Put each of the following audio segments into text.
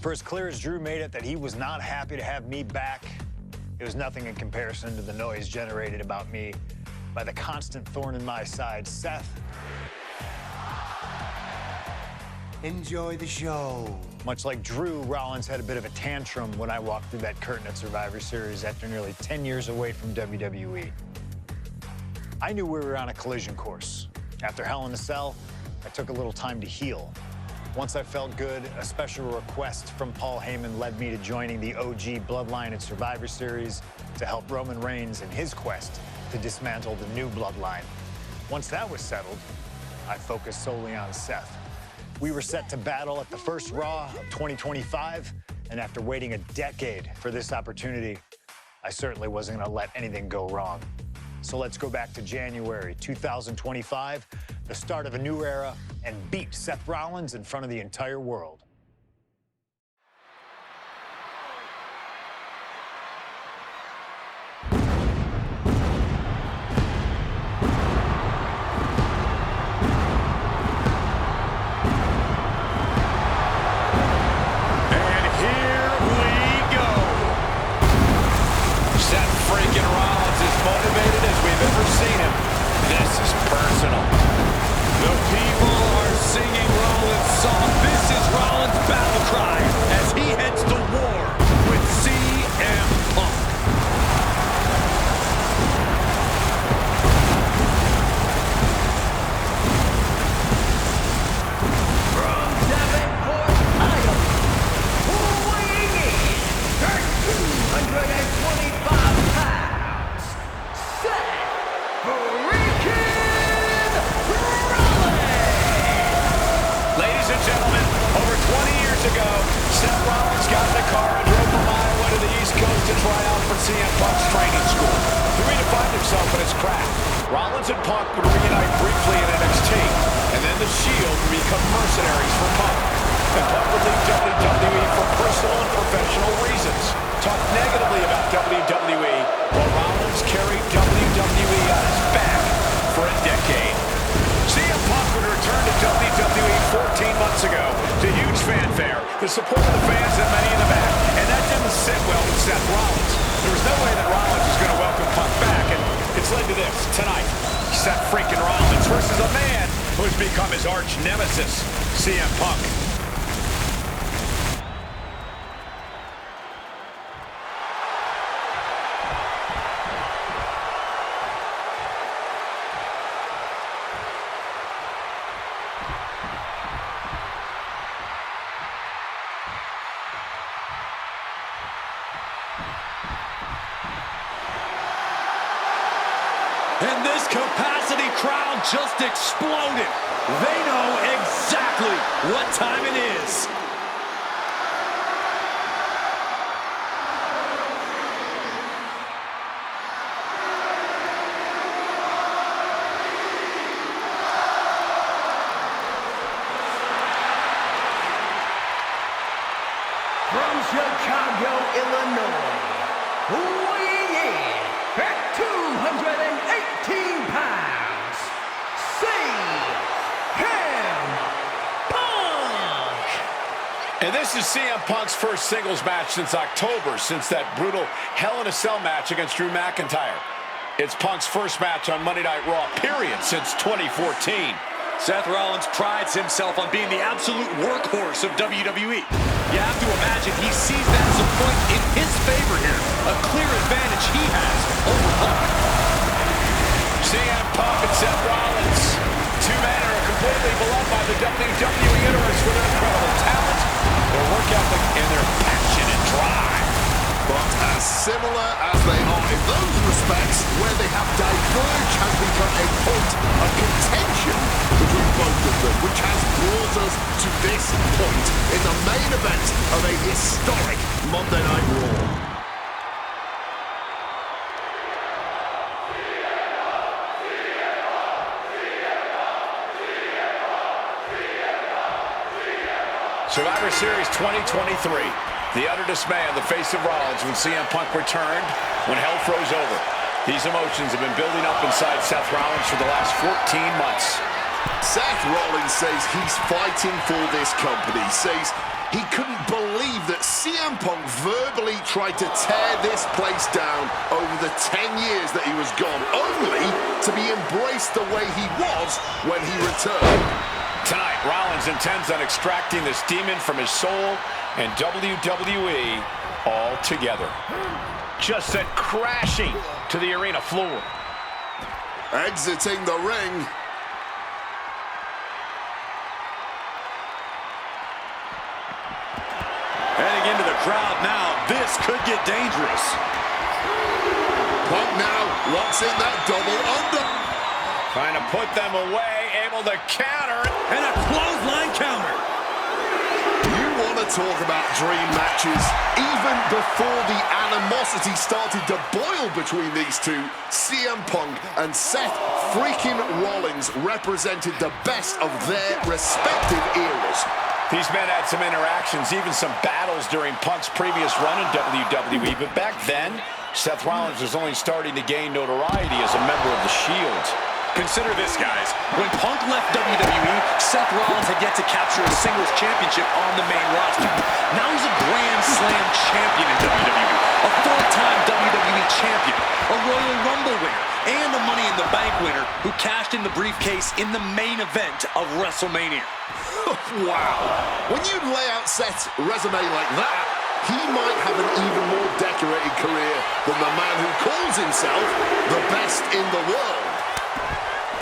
For as clear as Drew made it that he was not happy to have me back, it was nothing in comparison to the noise generated about me by the constant thorn in my side, Seth. Enjoy the show. Much like Drew, Rollins had a bit of a tantrum when I walked through that curtain at Survivor Series after nearly 10 years away from WWE. I knew we were on a collision course. After Hell in a Cell, I took a little time to heal. Once I felt good, a special request from Paul Heyman led me to joining the OG Bloodline at Survivor Series to help Roman Reigns in his quest to dismantle the new Bloodline. Once that was settled, I focused solely on Seth. We were set to battle at the first Raw of 2025, and after waiting a decade for this opportunity, I certainly wasn't gonna let anything go wrong. So let's go back to January 2025, the start of a new era, and beat Seth Rollins in front of the entire world. Rollins and Punk would reunite briefly in NXT, and then the Shield would become mercenaries for Punk. And Punk would leave WWE for personal and professional reasons. Talk negatively about WWE, while Rollins carried WWE on his back for a decade. CM Punk would return to WWE 14 months ago to huge fanfare, the support of the fans and many in the back, and that didn't sit well with Seth Rollins. There was no way that Rollins was going to welcome Punk back, and it's led to this tonight. Seth freaking Rollins versus a man who has become his arch nemesis, CM Punk. And this capacity crowd just exploded. They know exactly what time it is. From Chicago, Illinois, weighing in at 218 pounds, CM Punk! And this is CM Punk's first singles match since October, since that brutal Hell in a Cell match against Drew McIntyre. It's Punk's first match on Monday Night Raw, period, since 2014. Seth Rollins prides himself on being the absolute workhorse of WWE. You have to imagine he sees that as a point in his favor here. A clear advantage he has over Punk. CM Punk and Seth Rollins, two men who are completely beloved by the WWE Universe for their incredible talent, their work ethic, and their passion and drive. But as similar as they are in those respects, where they have diverged has become a point of contention between both of them, which has brought us to this point in the main event of a historic Monday Night Raw. Survivor Series 2023. The utter dismay on the face of Rollins when CM Punk returned, when hell froze over. These emotions have been building up inside Seth Rollins for the last 14 months. Seth Rollins says he's fighting for this company, says he couldn't believe believe that CM Punk verbally tried to tear this place down over the 10 years that he was gone, only to be embraced the way he was when he returned. Tonight, Rollins intends on extracting this demon from his soul and WWE altogether. Just sent crashing to the arena floor. Exiting the ring. Heading into the crowd now. This could get dangerous. Punk now locks in that double under. Trying to put them away, able to counter. And a clothesline counter. You want to talk about dream matches? Even before the animosity started to boil between these two, CM Punk and Seth freaking Rollins represented the best of their respective eras. These men had some interactions, even some battles during Punk's previous run in WWE, but back then, Seth Rollins was only starting to gain notoriety as a member of the Shield. Consider this, guys. When Punk left WWE, Seth Rollins had yet to capture a singles championship on the main roster. Now he's a Grand Slam champion in WWE, a four-time WWE champion, a Royal Rumble winner, and a Money in the Bank winner who cashed in the briefcase in the main event of WrestleMania. Wow. When you lay out Seth's resume like that, he might have an even more decorated career than the man who calls himself the best in the world.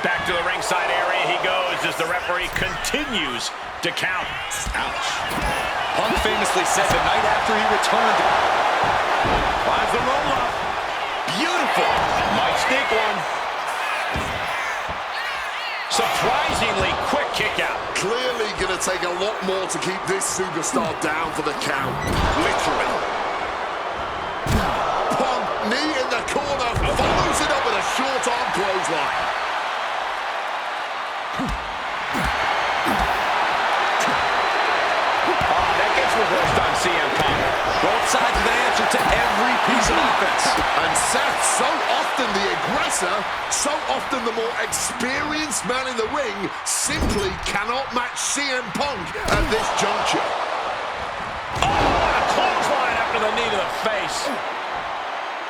Back to the ringside area he goes as the referee continues to count. Ouch. Punk famously said the night after he returned, Finds the roll-up. Beautiful. Might sneak one. Surprisingly quick kick out. Clearly going to take a lot more to keep this superstar down for the count. Literally. Punk, knee in the corner, follows it up with a short arm clothesline. That gets reversed on CM Punk. both sides with an answer to every piece of offense. And Seth, so often the aggressor, so often the more experienced man in the ring, simply cannot match CM Punk at this juncture. Oh, what a clothesline after the knee to the face.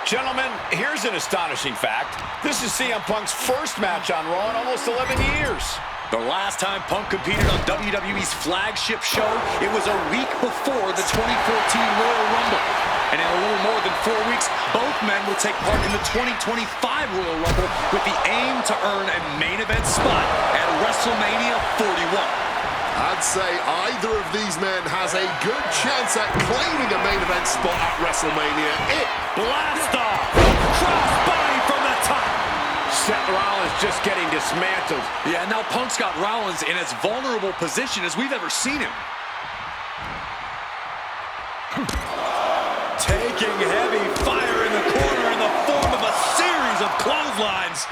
Gentlemen, here's an astonishing fact. This is CM Punk's first match on Raw in almost 11 years. The last time Punk competed on WWE's flagship show, it was a week before the 2014 Royal Rumble. And in a little more than 4 weeks, both men will take part in the 2025 Royal Rumble with the aim to earn a main event spot at WrestleMania 41. I'd say either of these men has a good chance at claiming a main event spot at WrestleMania. Blast off! Crossbody from the top! Seth Rollins just getting dismantled. Yeah, now Punk's got Rollins in as vulnerable position as we've ever seen him. Taking heavy fire in the corner in the form of a series of clotheslines.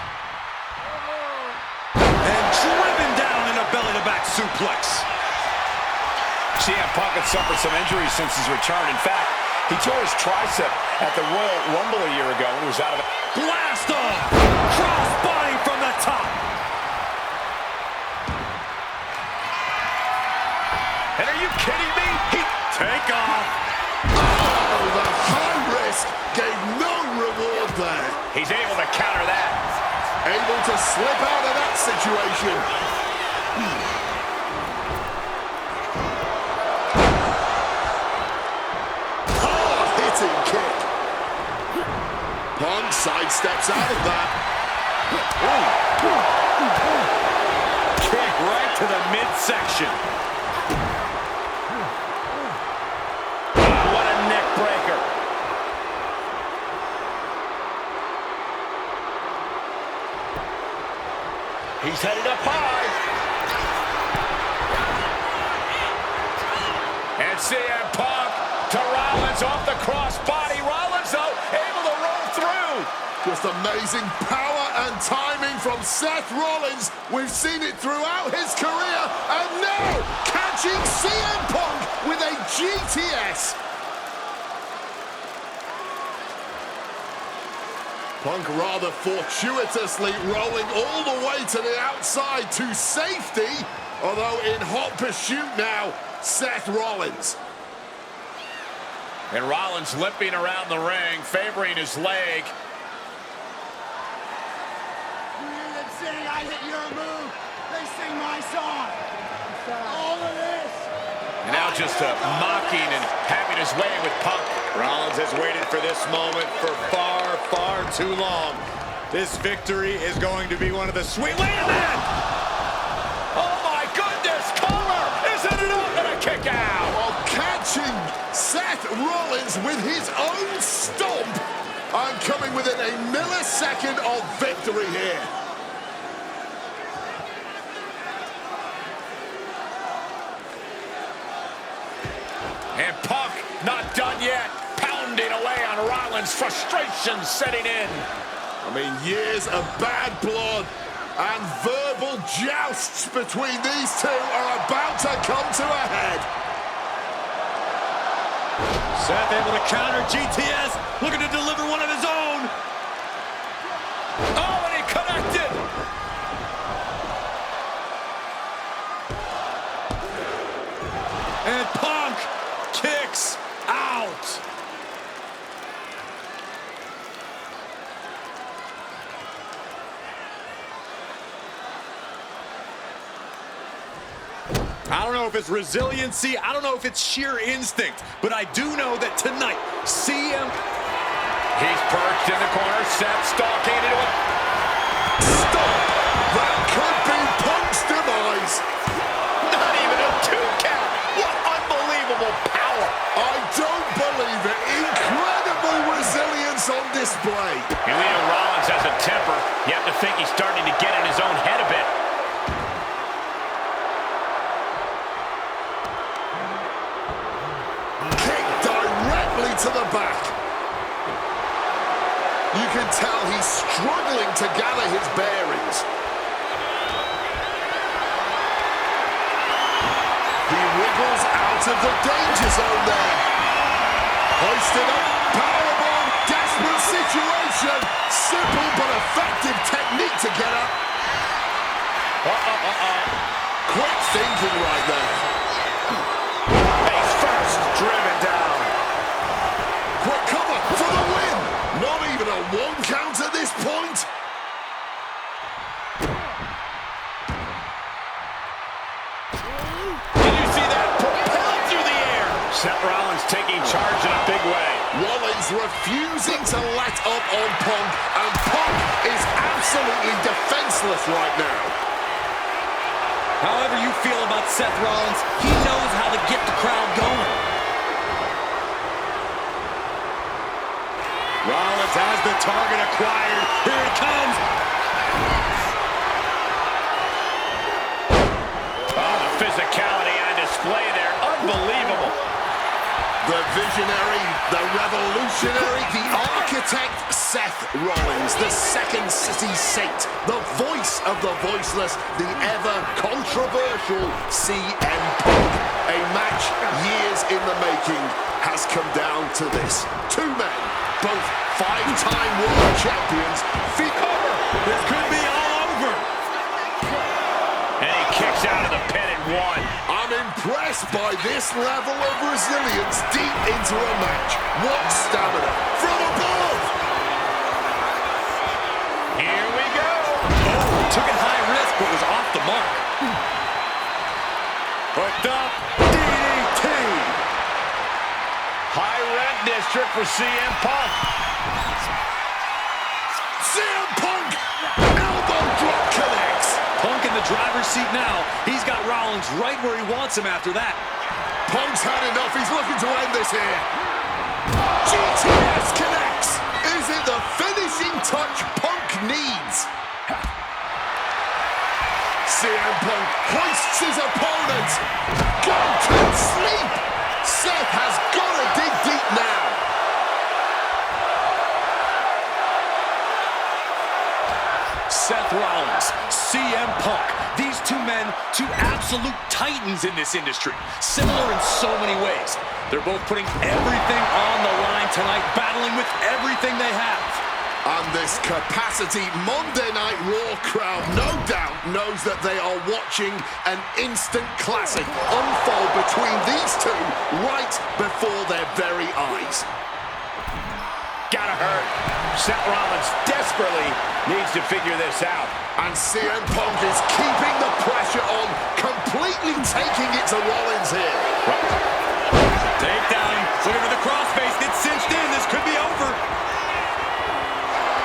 And driven down in a belly-to-back suplex. CM Punk had suffered some injuries since his return. In fact, he tore his tricep at the Royal Rumble a year ago and was out of it. Blast off! Crossbody from the top! And are you kidding me? Take off! Oh, the high risk gave no reward there. He's able to counter that. Able to slip out of that situation. Hard-hitting kick. Punk sidesteps out of that. Kick right to the midsection. What a neck breaker. He's headed up high. And CM Punk to Rollins off the crossbody. Rollins, though, able to roll through. Just amazing power and timing from Seth Rollins. We've seen it throughout his career. And now, catching CM Punk with a GTS. Punk rather fortuitously rolling all the way to the outside to safety. Although in hot pursuit now, Seth Rollins. And Rollins limping around the ring, favoring his leg. You sing, I hit your move. They sing my song. All of this. And now just mocking and having his way with Punk. Rollins has waited for this moment for far, far too long. This victory is going to be one of the sweet... Wait a minute! Oh my goodness! Cover! Isn't it up? And a kick out! While catching Seth Rollins with his own stomp and coming within a millisecond of victory here. And Punk not done yet, pounding away on Rollins, frustration setting in. I mean, years of bad blood and verbal jousts between these two are about to come to a head. Seth able to counter GTS, looking to deliver one of his own. Oh, and he connected. And Punk kicks out. I don't know if it's resiliency, I don't know if it's sheer instinct, but I do know that tonight, CM... He's perched in the corner, Seth stalking into it. Stop! That could be Punk's demise. Not even a 2 count. What unbelievable power. I don't believe it. Incredible resilience on display. You know Rollins has a temper. You have to think he's starting to get in his own head a bit. Kick directly to the back. You can tell he's struggling to gather his bearings. He wriggles out of the danger zone there. Hoisted up, powerbomb, desperate situation. Simple but effective technique to get up. Quick thinking right there. Face first, driven down. Quick cover for the win. Not even a 1 count at this point. Did you see that? Propelled through the air. Seth Rollins taking charge in a big way. Rollins refusing to let up on Punk, and Punk is absolutely defenseless right now. However you feel about Seth Rollins, he knows how to get the crowd going. Rollins has the target acquired. Here it comes. Oh, the physicality on display there. Unbelievable. The visionary, the revolutionary, the architect, Seth Rollins, the second city saint, the voice of the voiceless, the ever-controversial CM Punk. A match years in the making has come down to this. 2 men, both 5-time world champions. Cover. This could be all over. And he kicks out of the pin at 1. I'm impressed by this level of resilience deep into a match. What stamina from above! Here we go. Oh, took it high risk, but was off the mark. Hooked up. DDT. High rent district for CM Punk. CM Punk! Elbow drop connects! Punk in the driver's seat now. He's got Rollins right where he wants him after that. Punk's had enough. He's looking to end this here. GTS connects. Is it the finishing touch Punk needs? CM Punk hoists his opponent. Go to sleep. Seth has got to dig deep now. Seth Rollins, CM Punk. These two men, two absolute titans in this industry. Similar in so many ways. They're both putting everything on the line tonight, battling with everything they have. And this capacity Monday Night Raw crowd no doubt knows that they are watching an instant classic unfold between these two right before their very eyes. Gotta hurt. Seth Rollins desperately needs to figure this out. And CM Punk is keeping the pressure on, completely taking it to Rollins here. Takedown. Looking for the crossface. It's cinched in. This could be over.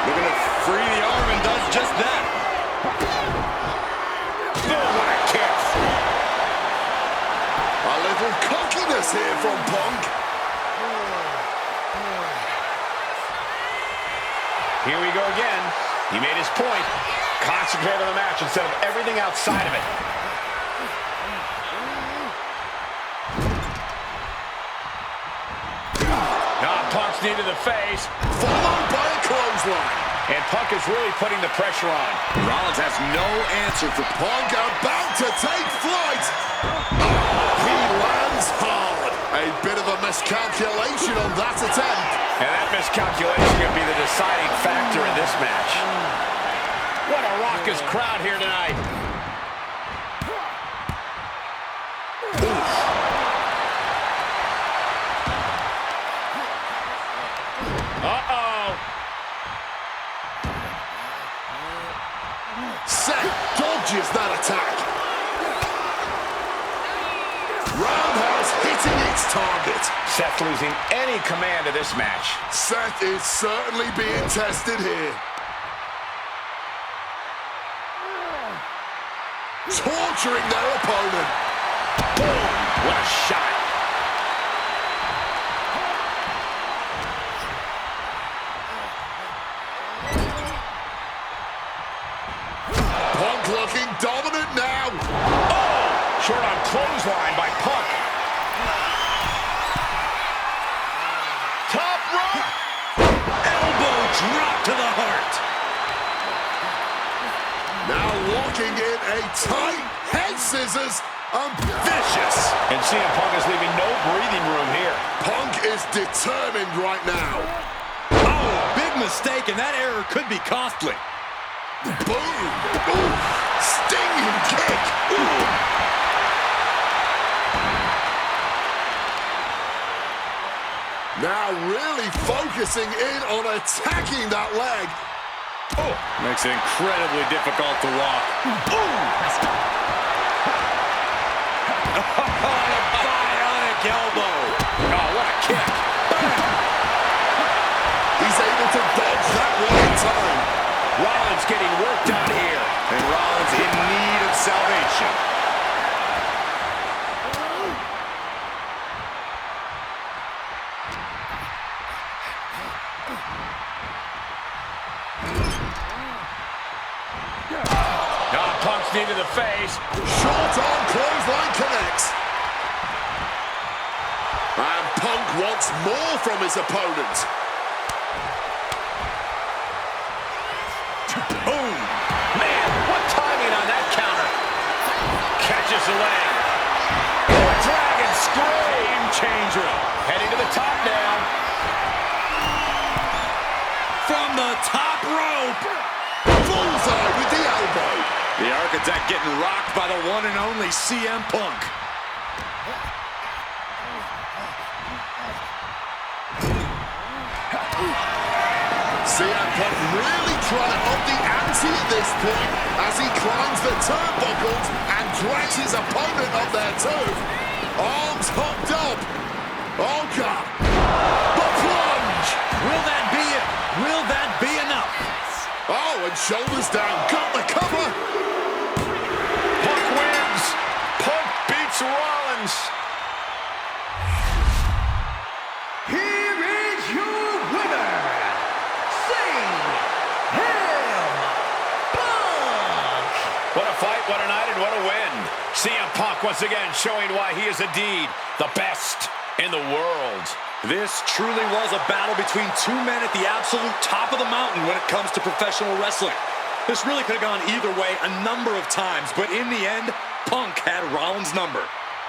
Looking to free the arm and does just that. Boom, what a kick. A little cockiness here from Punk. Here we go again. He made his point. Concentrate on the match instead of everything outside of it. Punk's knee to the face. Followed by a clothesline. And Punk is really putting the pressure on. Rollins has no answer for Punk about to take flight. Oh, he lands hard. A bit of a miscalculation on that attempt. And that miscalculation could be the deciding factor in this match. What a raucous crowd here tonight. Uh-oh. Seth dodges that attack. Roundhouse hitting its target. Seth losing any command of this match. Seth is certainly being tested here. Torturing their opponent. Boom! What a shot. Punk looking dominant now. Oh! Short on clothesline by Punk. Top rope. elbow drop to the heart. Now locking in a tight head scissors. Vicious. And CM Punk is leaving no breathing room here. Punk is determined right now. Oh, big mistake, and that error could be costly. Boom! Ooh, stinging kick! Ooh. Now really focusing in on attacking that leg. Oh, makes it incredibly difficult to walk. Ooh! A bionic elbow. Oh, what a kick. He's able to dodge that one in time. Rollins getting worked on here. And Rollins in need of salvation. Punk's knee to the face. Short arm clothesline connects. And Punk wants more from his opponent. Boom! Man, what timing on that counter. Catches the leg. Oh, a dragon scream changer. Heading to the top now. From the top rope. Bullseye with the elbow. The Architect getting rocked by the one and only CM Punk. CM Punk really trying to up the ante at this point as he climbs the turnbuckles and drags his opponent up there too. Arms hooked up. Oh God. The plunge. Will that be it? Will that be enough? Oh, and shoulders down. Got the cover. Punk wins. Punk beats Rollins. Here is your winner, CM Punk! What a fight, what a night, and what a win. CM Punk once again showing why he is indeed the best in the world. This truly was a battle between two men at the absolute top of the mountain when it comes to professional wrestling. This really could have gone either way a number of times, but in the end, Punk had Rollins' number.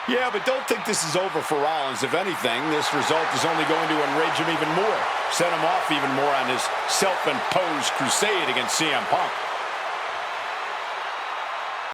Yeah, but don't think this is over for Rollins. If anything, this result is only going to enrage him even more, set him off even more on his self-imposed crusade against CM Punk.